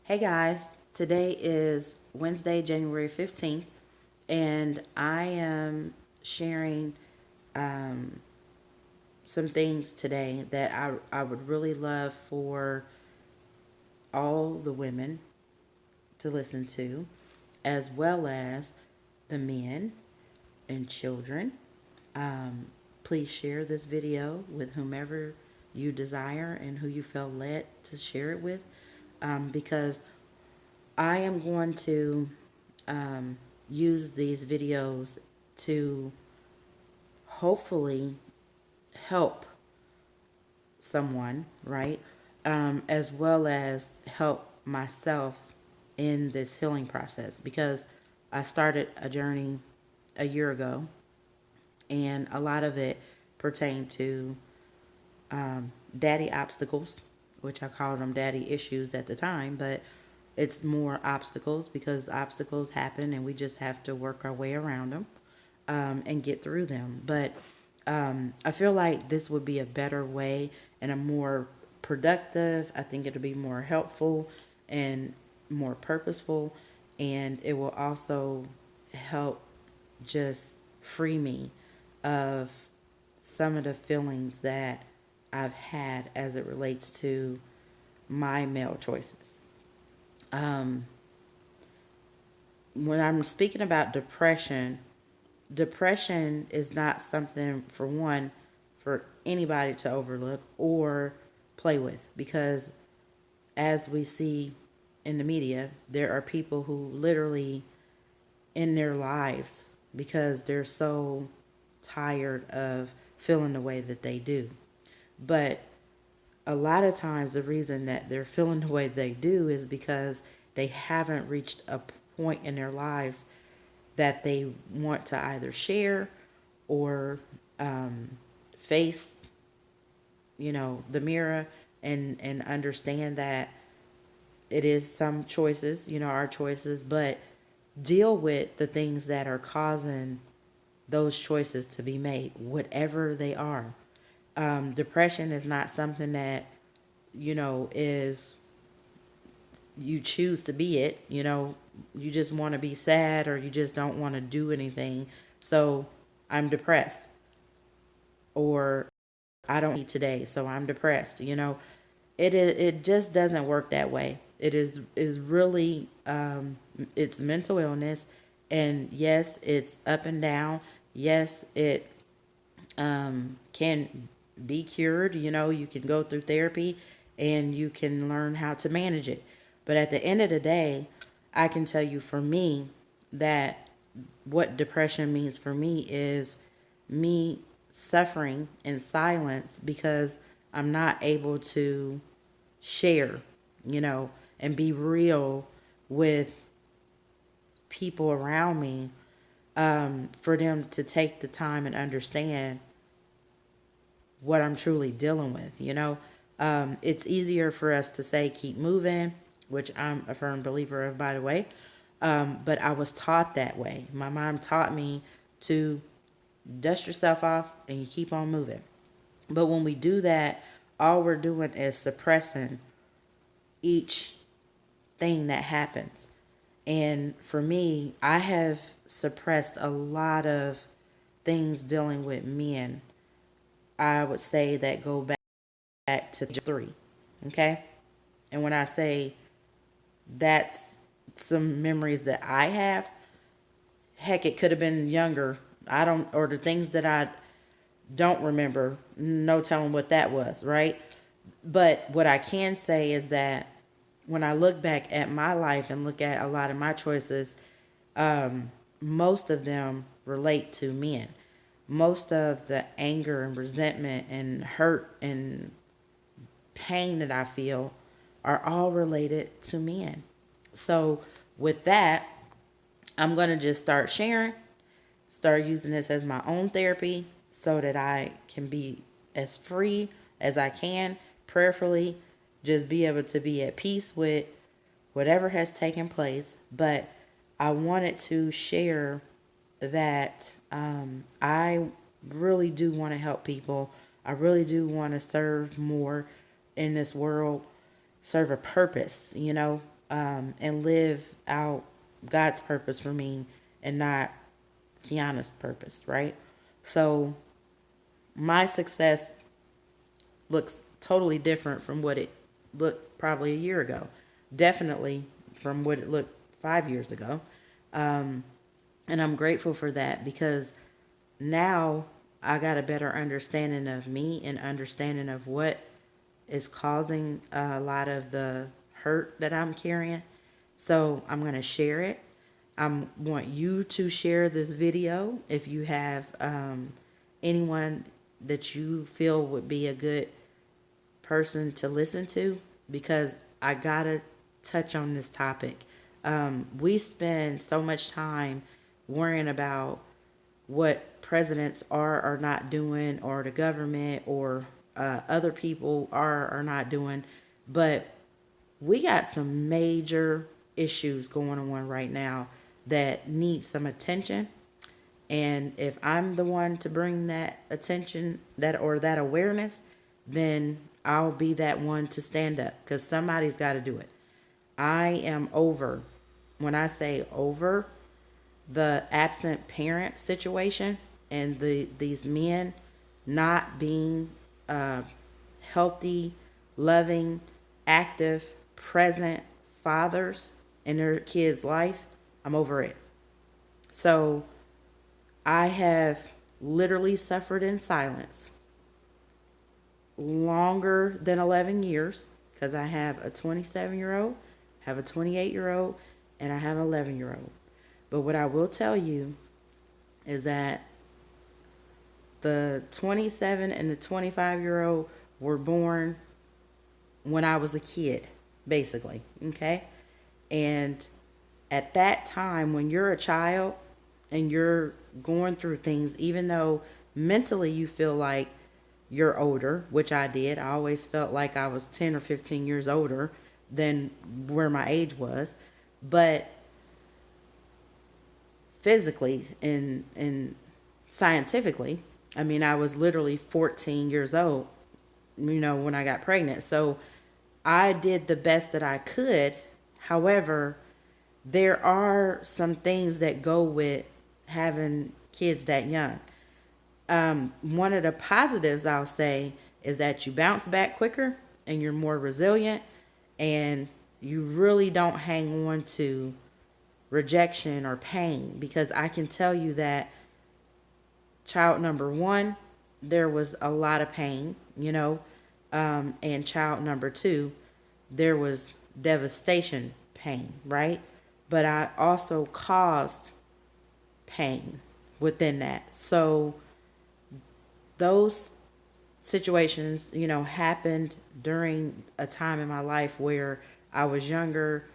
Hey guys, today is Wednesday, January 15th, and I am sharing some things today that I would really love for all the women to listen to, as well as the men and children. Please share this video with whomever you desire and who you feel led to share it with, because I am going to use these videos to hopefully help someone, right? As well as help myself in this healing process because I started a journey a year ago and a lot of it pertained to daddy obstacles, which I called them daddy issues at the time, but it's more obstacles because obstacles happen and we just have to work our way around them and get through them. But I feel like this would be a better way and a more productive. I think it'll be more helpful and more purposeful, and it will also help just free me of some of the feelings that I've had as it relates to my male choices. When I'm speaking about depression, depression is not something, for one, for anybody to overlook or play with because, as we see in the media, there are people who literally end their lives because they're so tired of feeling the way that they do. But a lot of times, the reason that they're feeling the way they do is because they haven't reached a point in their lives that they want to either share or face, the mirror and understand that it is some choices, our choices, but deal with the things that are causing those choices to be made, whatever they are. Depression is not something that, is you choose to be it, you just want to be sad or you just don't want to do anything. So I'm depressed, or I don't eat today, so I'm depressed. It just doesn't work that way. It is really it's mental illness, and yes, it's up and down. Yes, it can be cured. You can go through therapy and you can learn how to manage it. But at the end of the day, I can tell you for me that what depression means for me is me suffering in silence because I'm not able to share, and be real with people around me, for them to take the time and understand what I'm truly dealing with. It's easier for us to say keep moving, which I'm a firm believer of, by the way. But I was taught that way. My mom taught me to dust yourself off and you keep on moving. But when we do that, all we're doing is suppressing each thing that happens. And for me, I have suppressed a lot of things dealing with men. I would say that go back to three. Okay. And when I say that's some memories that I have, heck, it could have been younger. I don't, or the things that I don't remember, no telling what that was, right? But what I can say is that when I look back at my life and look at a lot of my choices, most of them relate to men. Most of the anger and resentment and hurt and pain that I feel are all related to men. So, with that, I'm going to just start sharing, start using this as my own therapy so that I can be as free as I can, prayerfully, just be able to be at peace with whatever has taken place. But I wanted to share that I really do want to help people. I really do want to serve more in this world, serve a purpose, and live out God's purpose for me and not Kiana's purpose, right? So my success looks totally different from what it looked probably a year ago. Definitely from what it looked 5 years ago. And I'm grateful for that because now I got a better understanding of me and understanding of what is causing a lot of the hurt that I'm carrying. So I'm going to share it. I want you to share this video if you have anyone that you feel would be a good person to listen to, because I gotta touch on this topic. We spend so much time worrying about what presidents are not doing, or the government, or other people are not doing, but we got some major issues going on right now that need some attention. And if I'm the one to bring that attention, that awareness, then I'll be that one to stand up, because somebody's got to do it. I am over, when I say over, the absent parent situation and these men not being healthy, loving, active, present fathers in their kids' life. I'm over it. So I have literally suffered in silence longer than 11 years, because I have a 27-year-old, have a 28-year-old, and I have an 11-year-old. But what I will tell you is that the 27 and the 25-year-old were born when I was a kid, basically, okay? And at that time, when you're a child and you're going through things, even though mentally you feel like you're older, which I did. I always felt like I was 10 or 15 years older than where my age was. But physically and scientifically, I mean, I was literally 14 years old, when I got pregnant. So I did the best that I could. However, there are some things that go with having kids that young. One of the positives I'll say is that you bounce back quicker and you're more resilient, and you really don't hang on to rejection or pain, because I can tell you that child number one, there was a lot of pain, and child number two, there was devastation pain, right? But I also caused pain within that. So those situations, happened during a time in my life where I was younger.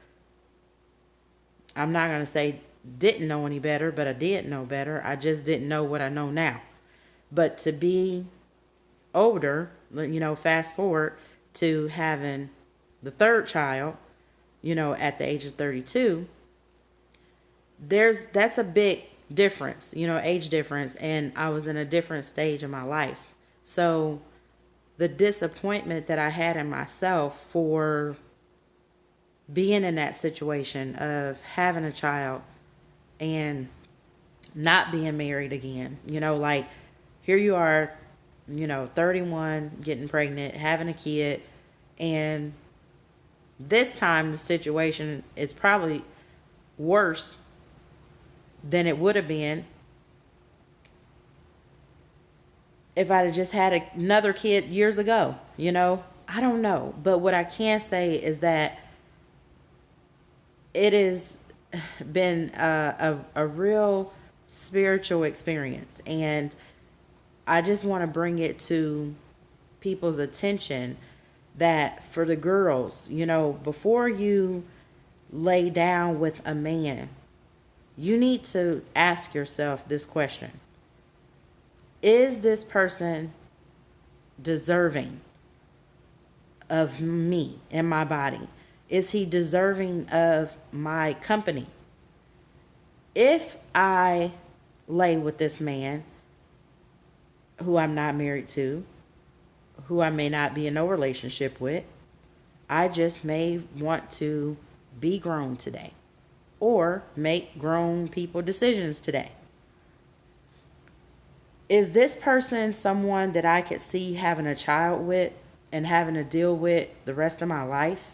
I'm not going to say didn't know any better, but I did know better. I just didn't know what I know now. But to be older, fast forward to having the third child, at the age of 32, that's a big difference, age difference, and I was in a different stage of my life. So the disappointment that I had in myself for being in that situation of having a child and not being married again, like here you are, 31, getting pregnant, having a kid, and this time the situation is probably worse than it would have been if I'd have just had another kid years ago. I don't know. But what I can say is that it has been a real spiritual experience. And I just want to bring it to people's attention that for the girls, before you lay down with a man, you need to ask yourself this question. Is this person deserving of me and my body? Is he deserving of my company? If I lay with this man who I'm not married to, who I may not be in no relationship with, I just may want to Be grown today. Or make grown people decisions today. Is this person someone that I could see having a child with and having to deal with the rest of my life?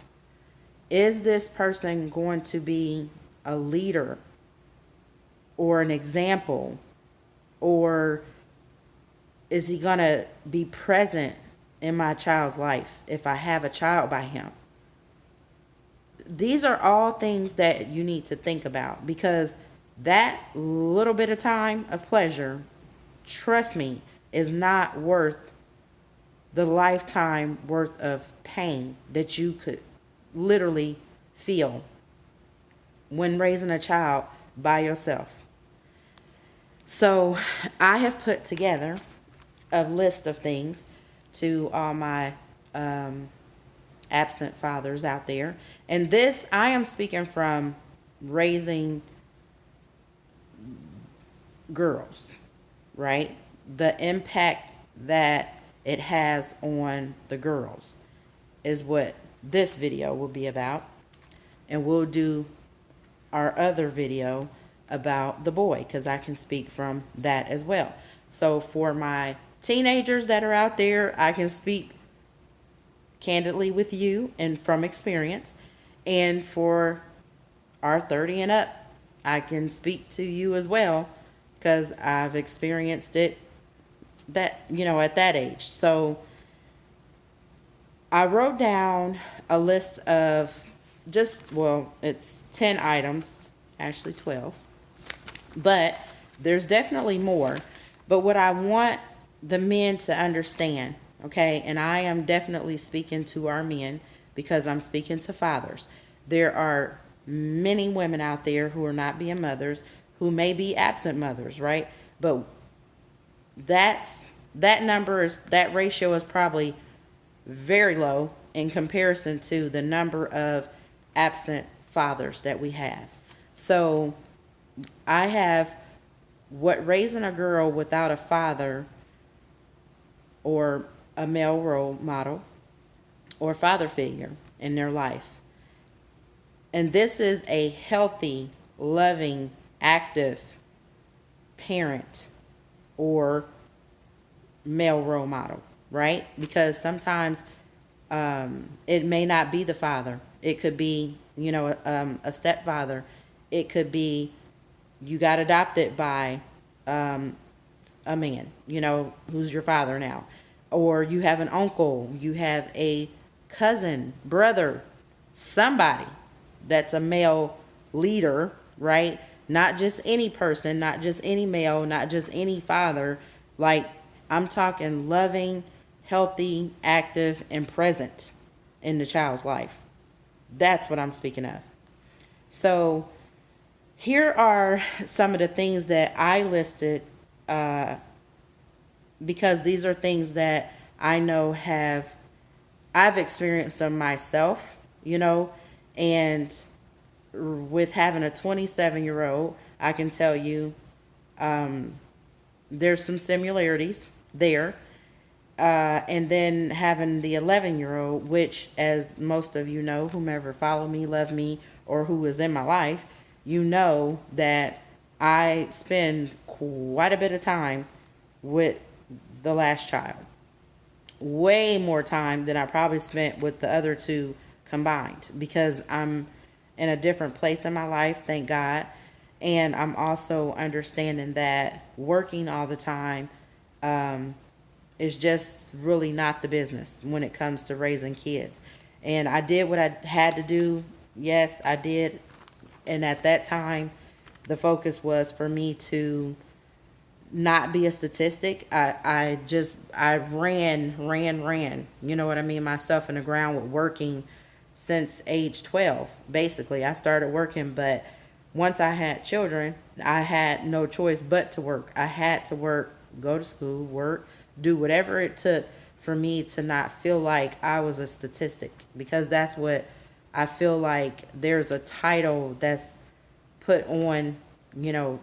Is this person going to be a leader or an example? Or is he going to be present in my child's life if I have a child by him? These are all things that you need to think about, because that little bit of time of pleasure, trust me, is not worth the lifetime worth of pain that you could literally feel when raising a child by yourself. So I have put together a list of things to all my absent fathers out there. And this, I am speaking from raising girls, right? The impact that it has on the girls is what this video will be about. And we'll do our other video about the boy, because I can speak from that as well. So for my teenagers that are out there, I can speak candidly with you and from experience. And for our 30 and up, I can speak to you as well, because I've experienced it at that age. So I wrote down a list of it's 10 items, actually 12, but there's definitely more. But what I want the men to understand, okay, and I am definitely speaking to our men because I'm speaking to fathers. There are many women out there who are not being mothers, who may be absent mothers, right? But that ratio is probably very low in comparison to the number of absent fathers that we have. So I have what raising a girl without a father or a male role model or father figure in their life. And this is a healthy, loving, active parent or male role model, right? Because sometimes it may not be the father. It could be, a stepfather. It could be you got adopted by a man, who's your father now. Or you have an uncle, you have a cousin, brother, somebody that's a male leader, right? Not just any person, not just any male, not just any father. Like, I'm talking loving, healthy, active, and present in the child's life. That's what I'm speaking of. So here are some of the things that I listed, because these are things that I know I've experienced them myself, and with having a 27-year-old, I can tell you there's some similarities there. And then having the 11-year-old, which, as most of you know, whomever follow me, love me, or who is in my life, that I spend quite a bit of time with the last child. Way more time than I probably spent with the other two combined, because I'm in a different place in my life, thank God. And I'm also understanding that working all the time is just really not the business when it comes to raising kids. And I did what I had to do. Yes, I did. And at that time, the focus was for me to not be a statistic. I ran, you know what I mean, myself in the ground with working since age 12. Basically, I started working, but once I had children, I had no choice but to work. I had to work, go to school, work, do whatever it took for me to not feel like I was a statistic, because that's what I feel like there's a title that's put on,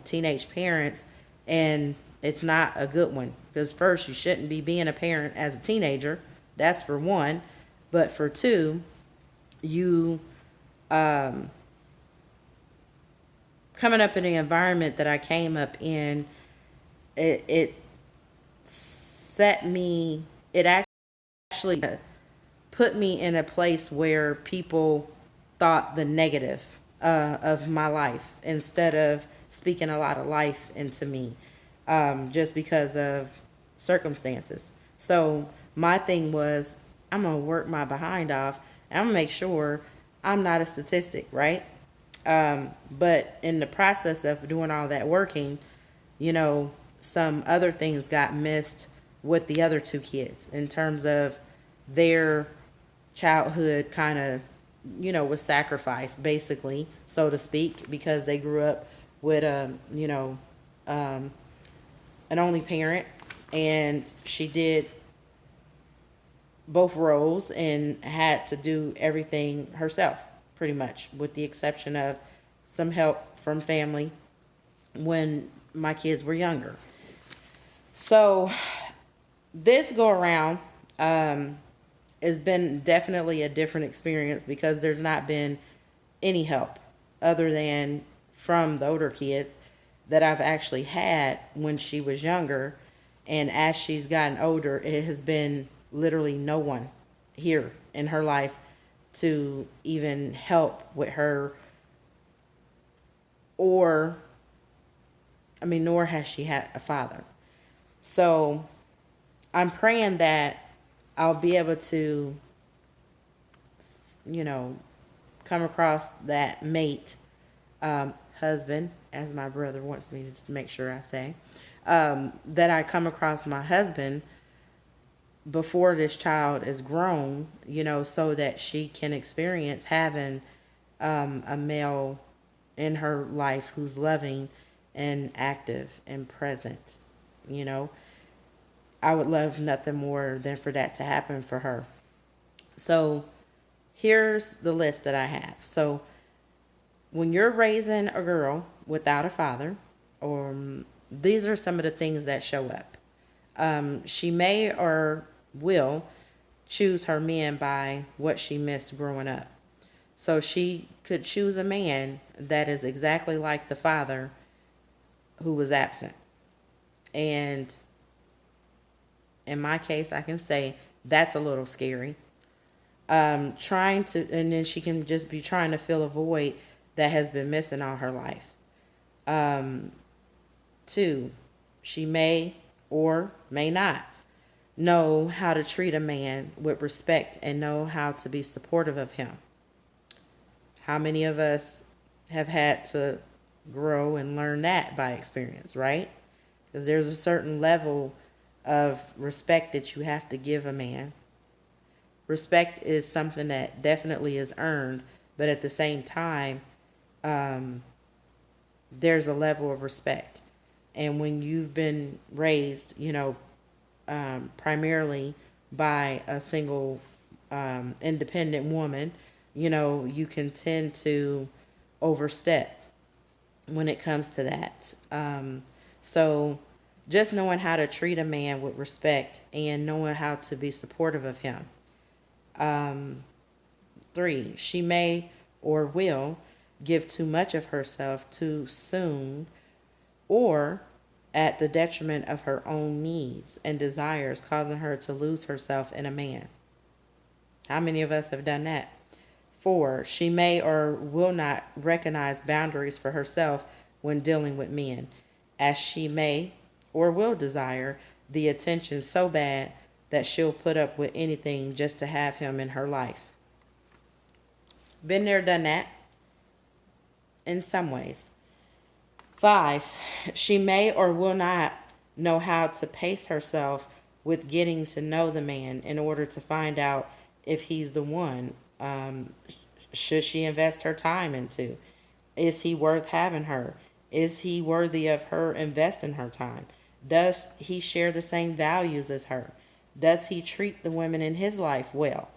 teenage parents, and it's not a good one. Because first, you shouldn't be being a parent as a teenager. That's for one. But for two, you coming up in the environment that I came up in, it set me, it actually put me in a place where people thought the negative of my life instead of speaking a lot of life into me, just because of circumstances. So my thing was, I'm going to work my behind off and I'm going to make sure I'm not a statistic, right? But in the process of doing all that working, you know, some other things got missed with the other two kids in terms of their childhood kind of, was sacrificed basically, so to speak, because they grew up with an only parent, and she did both roles and had to do everything herself pretty much, with the exception of some help from family when my kids were younger. So this go around has been definitely a different experience because there's not been any help other than from the older kids that I've actually had when she was younger. And as she's gotten older, it has been literally no one here in her life to even help with her, or, I mean, nor has she had a father. So I'm praying that I'll be able to, you know, come across that mate, husband, as my brother wants me to make sure I say, that I come across my husband before this child is grown, so that she can experience having a male in her life who's loving and active and present. You know, I would love nothing more than for that to happen for her. So here's the list that I have. So when you're raising a girl without a father, or these are some of the things that show up. She may or will choose her man by what she missed growing up. So she could choose a man that is exactly like the father who was absent. And in my case, I can say that's a little scary. And then she can just be trying to fill a void that has been missing all her life. Two, she may or may not know how to treat a man with respect and know how to be supportive of him. How many of us have had to grow and learn that by experience, right? Because there's a certain level of respect that you have to give a man. Respect is something that definitely is earned, but at the same time, there's a level of respect. And when you've been raised, primarily by a single independent woman, you can tend to overstep when it comes to that. So just knowing how to treat a man with respect and knowing how to be supportive of him. Three, she may or will give too much of herself too soon, or at the detriment of her own needs and desires, causing her to lose herself in a man. How many of us have done that? Four, she may or will not recognize boundaries for herself when dealing with men, as she may or will desire the attention so bad that she'll put up with anything just to have him in her life. Been there, done that in some ways. Five, she may or will not know how to pace herself with getting to know the man in order to find out if he's the one. Should she invest her time into? Is he worth having her? Is he worthy of her investing her time? Does he share the same values as her? Does he treat the women in his life well?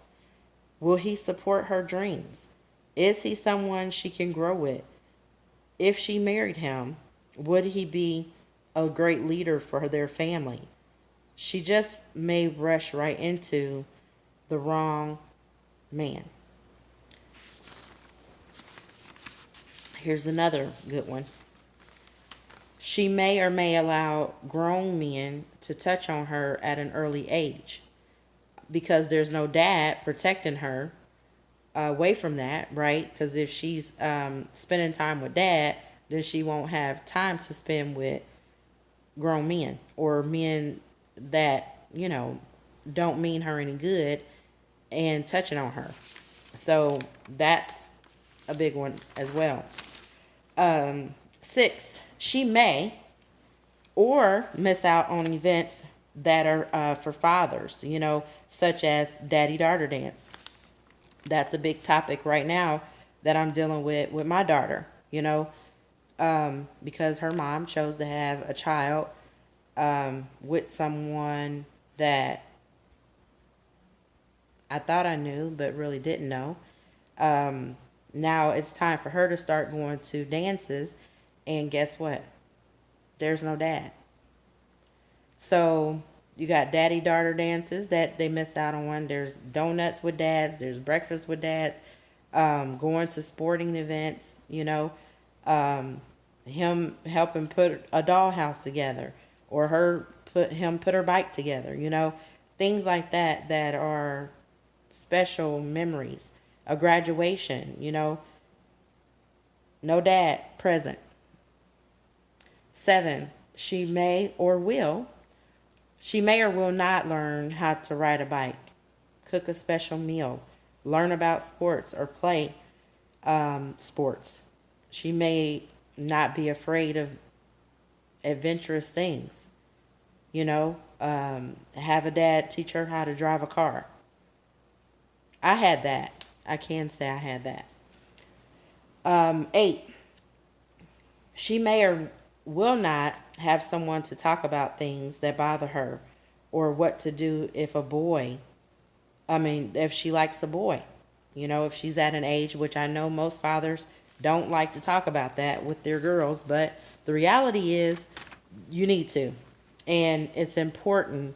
Will he support her dreams? Is he someone she can grow with? If she married him, would he be a great leader for their family? She just may rush right into the wrong man. Here's another good one. She may or may allow grown men to touch on her at an early age because there's no dad protecting her away from that, right? Because if she's spending time with dad, then she won't have time to spend with grown men or men that, don't mean her any good and touching on her. So that's a big one as well. 6, she may or miss out on events that are for fathers, such as daddy daughter dance. That's a big topic right now that I'm dealing with my daughter, because her mom chose to have a child with someone that I thought I knew but really didn't know. Now it's time for her to start going to dances, and guess what? There's no dad. So you got daddy daughter dances that they miss out on. There's donuts with dads. There's breakfast with dads. Going to sporting events. Him helping put a dollhouse together, or put her bike together. Things like that are special memories. A graduation. No dad present. 7, she may or will not learn how to ride a bike, cook a special meal, learn about sports, or play sports. She may not be afraid of adventurous things. Have a dad teach her how to drive a car. I had that. I can say I had that. 8, she may or will not have someone to talk about things that bother her or what to do if she likes a boy. If she's at an age, which I know most fathers don't like to talk about that with their girls, but the reality is you need to. And it's important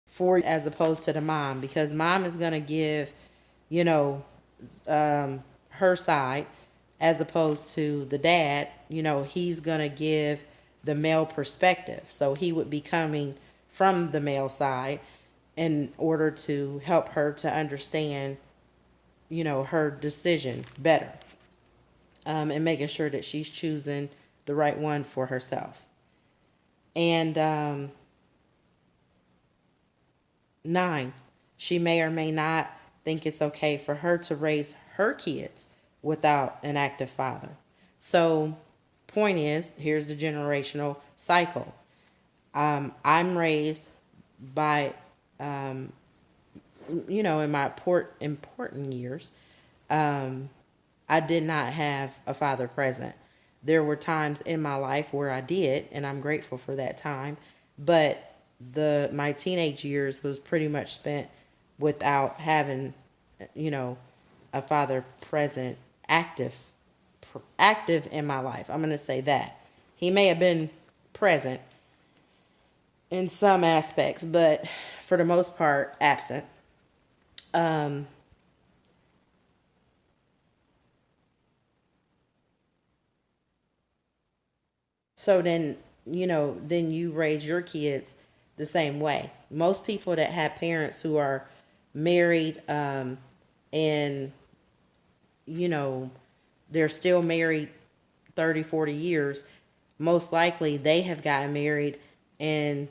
for as opposed to the mom, because mom is going to give, her side, as opposed to the dad, he's going to give the male perspective. So he would be coming from the male side in order to help her to understand, her decision better, and making sure that she's choosing the right one for herself. And 9, she may or may not think it's okay for her to raise her kids without an active father. So, point is, here's the generational cycle. I'm raised by, in my important years, I did not have a father present. There were times in my life where I did, and I'm grateful for that time. But my teenage years was pretty much spent without having, a father present, active in my life. I'm going to say that. He may have been present in some aspects, but for the most part, absent. So then, then you raise your kids the same way. Most people that have parents who are married, and, they're still married 30, 40 years, most likely they have gotten married, and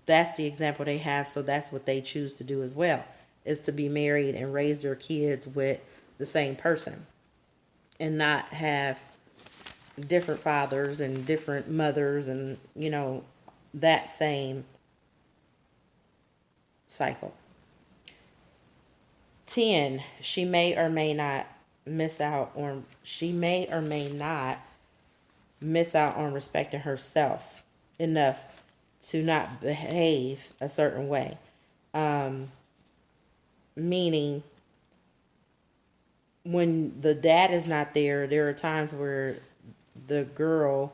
that's the example they have. So that's what they choose to do as well, is to be married and raise their kids with the same person and not have different fathers and different mothers and, that same cycle. 10, she may or may not miss out on respecting herself enough to not behave a certain way. Meaning, when the dad is not there, there are times where the girl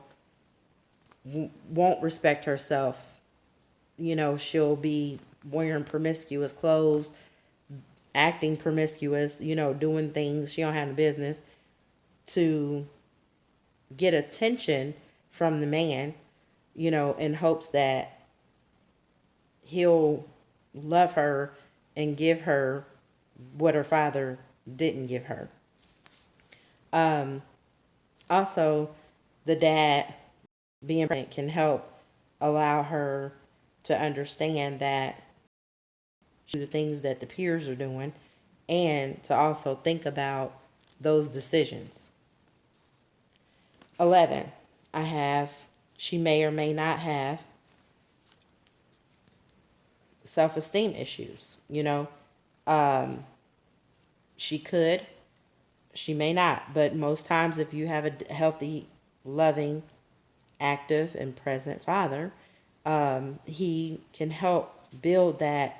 won't respect herself. She'll be wearing promiscuous clothes, acting promiscuous, doing things she don't have the business, to get attention from the man, in hopes that he'll love her and give her what her father didn't give her. Also, the dad being present can help allow her to understand that the things that the peers are doing, and to also think about those decisions. 11, I have, she may or may not have self-esteem issues. She could, she may not, but most times if you have a healthy, loving, active, and present father, he can help build that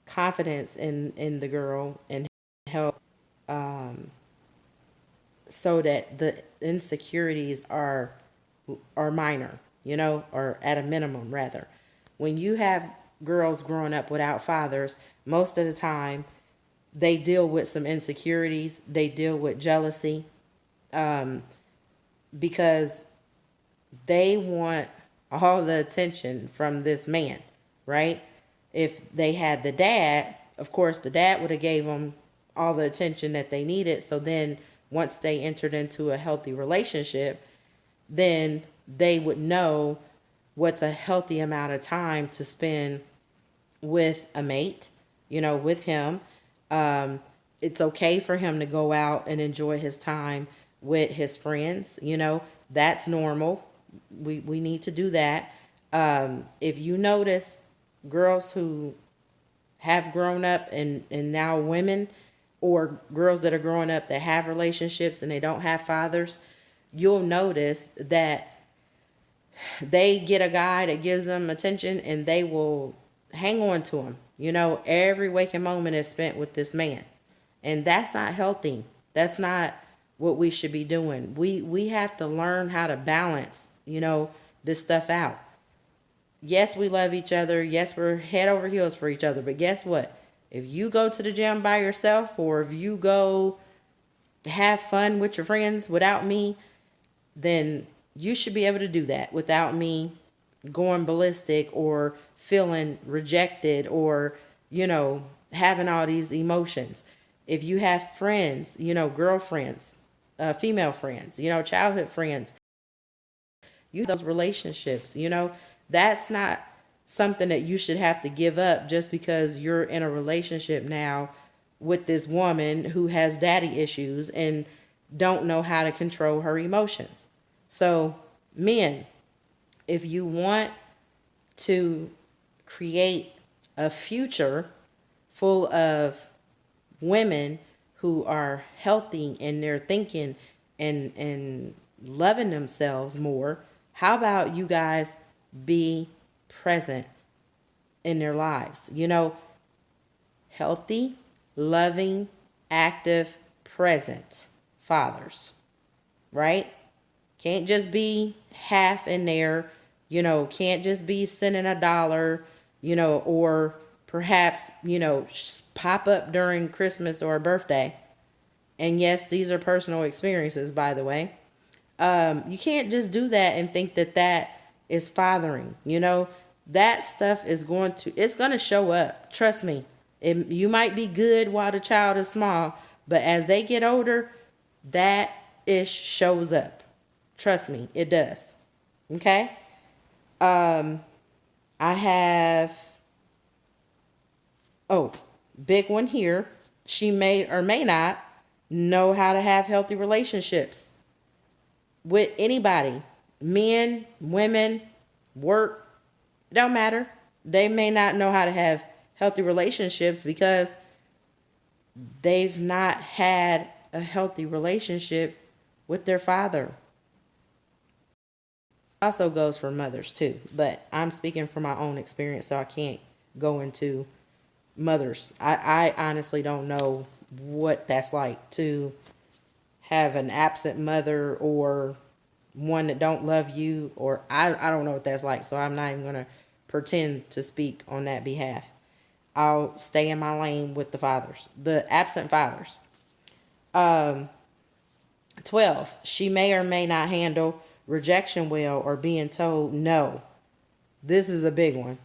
confidence in the girl, and help so that the insecurities are minor, or at a minimum rather. When you have girls growing up without fathers, most of the time they deal with some insecurities, they deal with jealousy, because they want all the attention from this man, right? If they had the dad, of course the dad would have gave them all the attention that they needed. So then once they entered into a healthy relationship, then they would know what's a healthy amount of time to spend with a mate, with him. It's okay for him to go out and enjoy his time with his friends. That's normal. We need to do that. If you notice girls who have grown up and now women, or girls that are growing up that have relationships and they don't have fathers, you'll notice that they get a guy that gives them attention and they will hang on to him. Every waking moment is spent with this man. And that's not healthy. That's not what we should be doing. We have to learn how to balance, this stuff out. Yes, we love each other. Yes, we're head over heels for each other. But guess what? If you go to the gym by yourself, or if you go have fun with your friends without me, then you should be able to do that without me going ballistic or feeling rejected, or, having all these emotions. If you have friends, girlfriends, female friends, childhood friends, you those relationships, that's not something that you should have to give up just because you're in a relationship now with this woman who has daddy issues and don't know how to control her emotions. So, men, if you want to create a future full of women who are healthy in their thinking and loving themselves more, how about you guys be present in their lives? Healthy, loving, active, present fathers, right? Can't just be half in there, can't just be sending $1, or perhaps, pop up during Christmas or a birthday. And yes, these are personal experiences, by the way. You can't just do that and think that that is fathering. That stuff is going to show up. Trust me. You might be good while the child is small, but as they get older, that ish shows up. Trust me, it does. Okay? I have, big one here. She may or may not know how to have healthy relationships with anybody. Men, women, work, don't matter. They may not know how to have healthy relationships because they've not had a healthy relationship with their father. Also goes for mothers too, but I'm speaking from my own experience, so I can't go into mothers. I honestly don't know what that's like to have an absent mother, or one that don't love you, or I don't know what that's like, so I'm not even going to pretend to speak on that behalf. I'll stay in my lane with the fathers, the absent fathers. 12, she may or may not handle rejection well or being told no. This is a big one.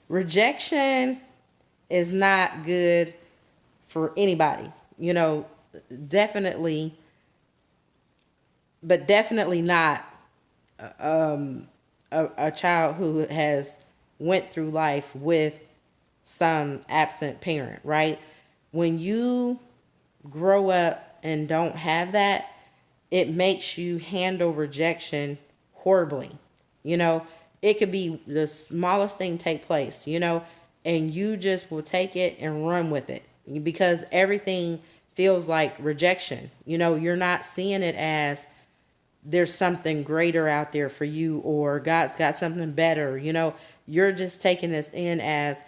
Rejection is not good for anybody. Definitely, but definitely not a child who has went through life with some absent parent, right? When you grow up and don't have that, it makes you handle rejection horribly. You know, it could be the smallest thing take place, and you just will take it and run with it because everything feels like rejection. You're not seeing it as there's something greater out there for you or God's got something better. You're just taking this in as